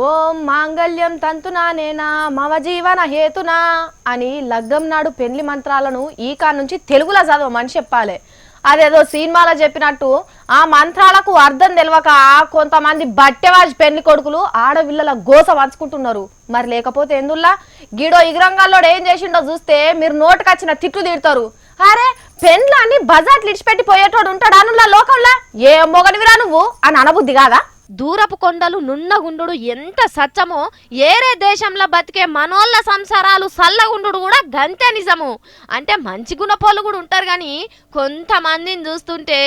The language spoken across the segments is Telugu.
ఓం మాంగళ్యం తంతునానేనా మమ జీవన హేతునా అని లగ్గం నాడు పెళ్లి మంత్రాలను ఈకా నుంచి తెలుగులో చదవమని చెప్పాలి. అదేదో సినిమాలో చెప్పినట్టు ఆ మంత్రాలకు అర్థం తెలియక కొంతమంది బట్టెవాజ్ పెళ్లి కొడుకులు ఆడవిల్లల గోస వంచుకుంటున్నారు. మరి లేకపోతే ఎందుల్లా గీడో ఇగ్రంగాల్లోడు ఏం చేసిండో చూస్తే మీరు నోటుకొచ్చిన తిట్లు తిడతారు. అరే పెండ్లాన్ని బజార్లు ఇడిచిపెట్టి పోయేటోడు ఉంటాడా అనుల్లా లోకంలా? ఏ మొగనివిరా నువ్వు అని అనబుద్ధి కాదా? దూరపు కొండలు నున్నగుండు ఎంత సత్యమో ఏరే దేశంలో బతికే మనోళ్ళ సంసారాలు సల్లగుండు కూడా గంతే నిజము. అంటే మంచి గుణపోలు కూడా ఉంటారు కానీ కొంతమందిని చూస్తుంటే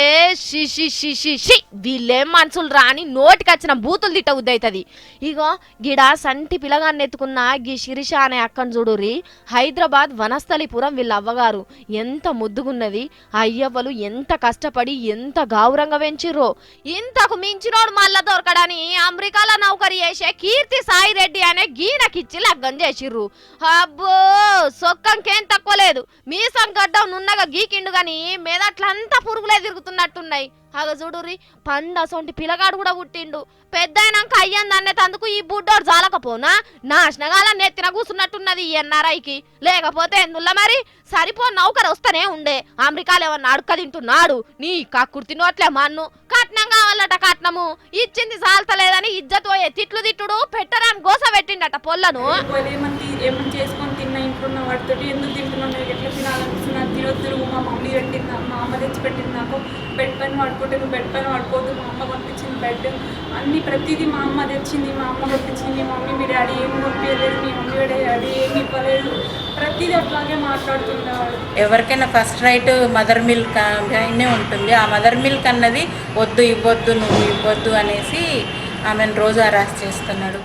షి వీళ్ళేం మనుషులు రాని నోటికొచ్చిన బూతులు తిట్ట ఉద్దవుతుంది. ఇగో గిడ సంటి పిలగాన్ని ఎత్తుకున్న గీ శిరీష అనే అక్కను చూడుర్రి. హైదరాబాద్ వనస్థలిపురం వీళ్ళ అవ్వగారు ఎంత ముద్దుగున్నది. అయ్యవ్వలు ఎంత కష్టపడి ఎంత గౌరవంగా పెంచిర్రో. ఇంతకు మించినోడు మళ్ళా దొరకడని అమెరికాలో నౌకరీ చేసే కీర్తి సాయి రెడ్డి అనే గీనకిచ్చి లగ్గం చేసిర్రు. అబ్బో సొక్కంకేం తక్కువ లేదు. మీసం గడ్డం నున్నగా గీకిండు గాని మెదట్లంతా పురుగులే తిరుగుతున్నట్టున్నాయి. అగ చూడుర్రి పండసొంటి పిల్లగాడు కూడా పుట్టిండు. పెద్ద అయినాక అయ్యందన్నే తందుకు ఈ బుడ్డోడు జాలకపోనా నాశనగాల నెత్తిన కూసున్నట్టున్నది ఈ ఎన్ఆర్ఐకి. లేకపోతే ఎందుల్లా మరి సరిపో నౌకరు వస్తేనే ఉండే. అమెరికాలో ఏమన్నా అడుక్క తింటున్నాడు నీ కక్కుర్తి నోట్లే మన్ను. కట్నం కావాలట కట్నము ఇచ్చింది సాల్తలేదని ఇజ్జత్ పోయే తిట్లు తిట్టుడు పెట్టరాని గోస పెట్టిండట పొల్లను. ఏమని చేసుకొని తిన్నా ఇంట్లో వాటితో ఎందుకు తింటున్నాను ఎట్లా తినాలనిపిస్తున్నా తినొద్దు. మా మమ్మీ పెట్టింది మా అమ్మ తెచ్చి పెట్టింది నాకు. బెడ్ పైన పడుకుంటే నువ్వు బెడ్ పైన పడుకోవద్దు. మా అమ్మ పంపించింది బెడ్ అన్ని ప్రతిదీ మా అమ్మ తెచ్చింది. మా అమ్మ పంపించింది. మీ మమ్మీ మీ డాడీ ఏమి పంపించలేదు. మీ మమ్మీ డాడీ ఏమి ఇవ్వలేదు. ప్రతిదీ అట్లాగే మాట్లాడుతుండేవాడు. ఎవరికైనా ఫస్ట్ రైట్ మదర్ మిల్క్ అయినే ఉంటుంది. ఆ మదర్ మిల్క్ అన్నది వద్దు ఇవ్వద్దు నువ్వు ఇవ్వద్దు అనేసి ఆమెను రోజు అరెస్ట్ చేస్తున్నాడు.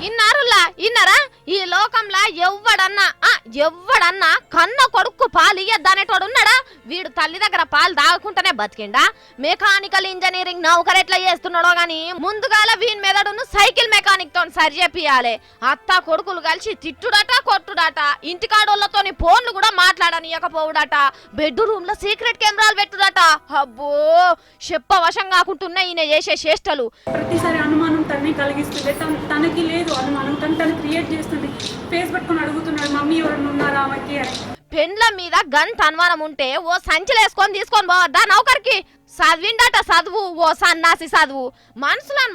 ఇన్నారా ఈ లోకంలో ఎవ్వడన్నా కన్న కొడుకు పాలు ఇయ్యద్దనేటోడు ఉన్నాడా? వీడు తల్లి దగ్గర పాలు తాగకుండానే బతికిండా? మెకానికల్ ఇంజనీరింగ్ నౌకరు ఎట్లా చేస్తున్నాడో గాని ముందుగాల వీని మెదడును సైకిల్ మెకానిక్ తో సరి చెప్పియాలి. అత్త కొడుకులు కలిసి తిట్టుడట కొట్టుడట. ఇంటికాడోళ్లతోని ఫోన్లు కూడా మాట్లాడనియకపోవుడట. బెడ్రూమ్ లో సీక్రెట్ కెమెరాలు పెట్టుడట. అబ్బో చెప్పవశం కాకుంటున్నా ఈయన చేసే చేష్టలు. ప్రతిసారి అనుమానం తనని కలిగిస్తుంది. తనకి లేదు అనుమానం కానీ తను క్రియేట్ చేస్తుంది. ఫేస్ పట్టుకొని అడుగుతున్నాడు మమ్మీ ఎవరన్నా ఉన్నారా ఆమెకి అని. పెండ్ల మీద గంత అనుమానం ఉంటే ఓ సంచిలేసుకొని తీసుకొని పోవద్దా నౌకరికి? చదివిండట చదువు ఓ సన్నాసి చదువు.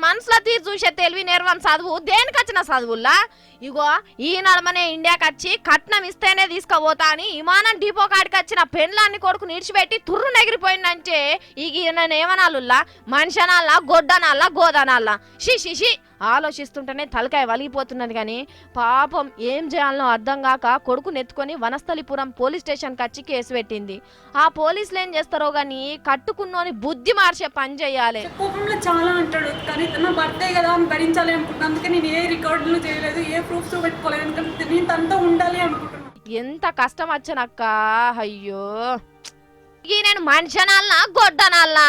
మనసుల తీరు చూసే తెలివి నేర్వని చదువు దేనికొచ్చిన చదువుల్లా? ఇగో ఈ నడమనే ఇండియాకి వచ్చి కట్నం ఇస్తేనే తీసుకుపోతా అని విమానం డిపో కాడికి వచ్చిన పెండ్లాన్ని కొడుకు నిడిచిపెట్టి తుర్రు నెగిరిపోయిందంటే ఈయన ఏమనాలుల్లా? మనిషనాల్లా గొడ్డనాల్లా గోదనాల్లా? షి ఆలోచిస్తుంటేనే తలకాయ వలిగిపోతున్నది. కానీ పాపం ఏం చేయాలనో అర్థం కాక కొడుకు నెత్తుకొని వనస్థలిపురం పోలీస్ స్టేషన్కి వచ్చి కేసు పెట్టింది. ఆ పోలీసులు ఏం చేస్తారో గానీ కట్టుకున్నోని బుద్ధి మార్చే పని చేయాలి. కోపంలో చాలా అంటాడు కానీ నా బర్త్డే కదా అని భరించాలి అనుకుంటున్నాను. అందుకే నేను ఏ రికార్డులు చేయలేదు, ఏ ప్రూఫ్స్ పెట్టుకోలేదు. ఎందుకంటే నేను తనతో ఉండాలి అనుకుంటున్నాను. ఎంత కష్టం వచ్చనక్క. అయ్యో నేను మనిషనాలనా గొడ్డనాలనా?